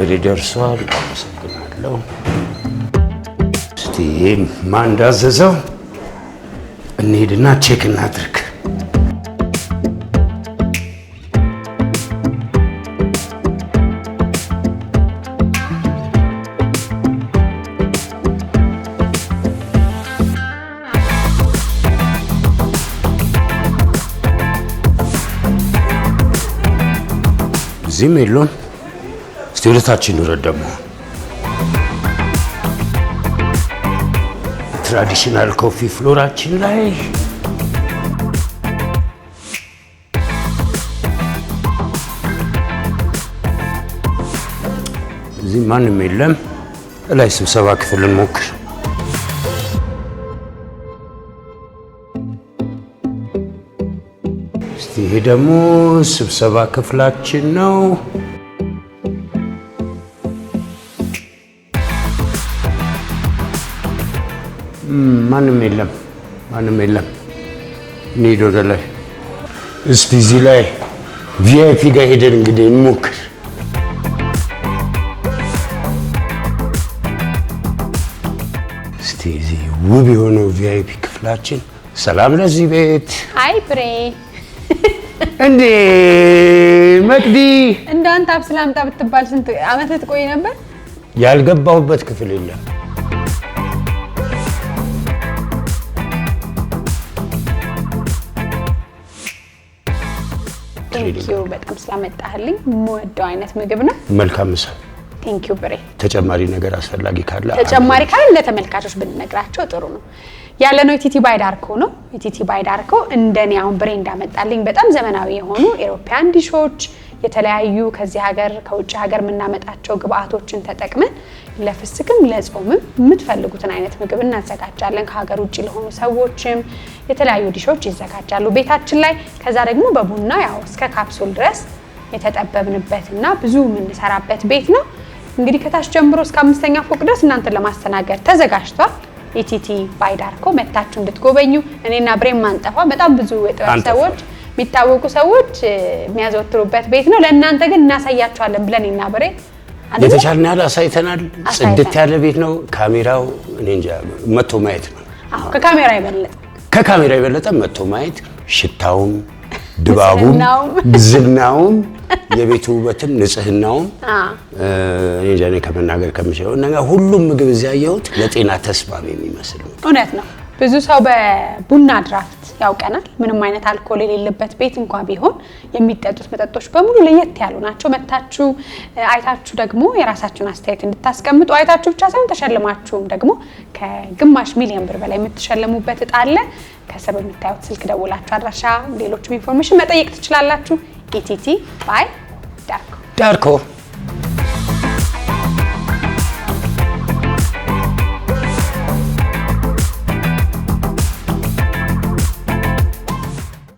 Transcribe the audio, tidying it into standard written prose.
ኦርደር ደርሷል። አመሰግናለሁ። እስቲ ማን እንዳዘዘው እንሂድና ቼክ እናድርግ። እዚህም የለውም። እስቲ ወደታችን እንውረድ። ደግሞ ትራዲሽናል ኮፊ ፍሎራችን ላይ እዚህ ማንም የለም። እላይ ስብሰባ ክፍል እንሞክር። እስቲ ይሄ ደግሞ ስብሰባ ክፍላችን ነው። ማንም የለም። እንሂድ ወደ ላይ። እስቲ እዚህ ላይ ቪአይፒ ጋር ሄደን እንግዲህ እንሞክር። እስቲ እዚህ ውብ የሆነው ቪአይፒ ክፍላችን። ሰላም ለዚህ ቤት። አይ ብሬ እንዴ መቅዲ፣ እንዳንተ አብስላምጣ ብትባል ስንት አመት ትቆይ ነበር? ያልገባሁበት ክፍል የለም። ቴንኪው በጣም ስላመጣህልኝ። የምወደው አይነት ምግብ ነው። መልካም ምሳ። ቴንኪው ብሬ። ተጨማሪ ነገር አስፈላጊ ካለ ለተመልካቾች ብንነግራቸው ጥሩ ነው። ያለነው ኢቲቲ ባይዳርኮ ነው። ኢቲቲ ባይዳርኮ እንደኔ አሁን ብሬ እንዳመጣልኝ በጣም ዘመናዊ የሆኑ ኢሮፒያን ዲሾች፣ የተለያዩ ከዚህ ሀገር ከውጭ ሀገር የምናመጣቸው ግብአቶችን ተጠቅመን ለፍስክም ለጾምም የምትፈልጉትን አይነት ምግብ እናዘጋጃለን። ከሀገር ውጭ ለሆኑ ሰዎችም የተለያዩ ዲሾች ይዘጋጃሉ ቤታችን ላይ። ከዛ ደግሞ በቡና ያው እስከ ካፕሱል ድረስ የተጠበብንበትና ብዙ የምንሰራበት ቤት ነው። እንግዲህ ከታች ጀምሮ እስከ 5ኛ ፎቅ ድረስ እናንተን ለማስተናገድ ተዘጋጅቷል። ኢቲቲ ባይዳርኮ መታችሁ እንድትጎበኙ እኔና ብሬም ማንጠፋ በጣም ብዙ የጥበብ ሰዎች የሚታወቁ ሰዎች የሚያዘወትሩበት ቤት ነው። ለእናንተ ግን እናሳያችኋለን ብለን እና ብሬ የተቻለን ያህል አሳይተናል። ጽድት ያለ ቤት ነው። ካሜራው እኔ እንጃ መጥቶ ማየት ነው። አዎ ከካሜራ የበለጠ መጥቶ ማየት፣ ሽታውም፣ ድባቡም፣ ዝናውም፣ የቤቱ ውበትም ንጽህናውም እኔ እንጃ ከመናገር ከምችለው ነገር ሁሉም ምግብ እዚያ ያየሁት ለጤና ተስማሚ የሚመስል ነው። እውነት ነው። ብዙ ሰው በቡና ድራፍት ያውቀናል። ምንም አይነት አልኮል የሌለበት ቤት እንኳን ቢሆን የሚጠጡት መጠጦች በሙሉ ለየት ያሉ ናቸው። መታችሁ አይታችሁ ደግሞ የራሳችሁን አስተያየት እንድታስቀምጡ፣ አይታችሁ ብቻ ሳይሆን ተሸልማችሁም ደግሞ ከግማሽ ሚሊዮን ብር በላይ የምትሸለሙበት እጣ አለ። ከስር በምታዩት ስልክ ደውላችሁ አድራሻ፣ ሌሎችም ኢንፎርሜሽን መጠየቅ ትችላላችሁ። ኢቲቲ ባይ ዳርኮ።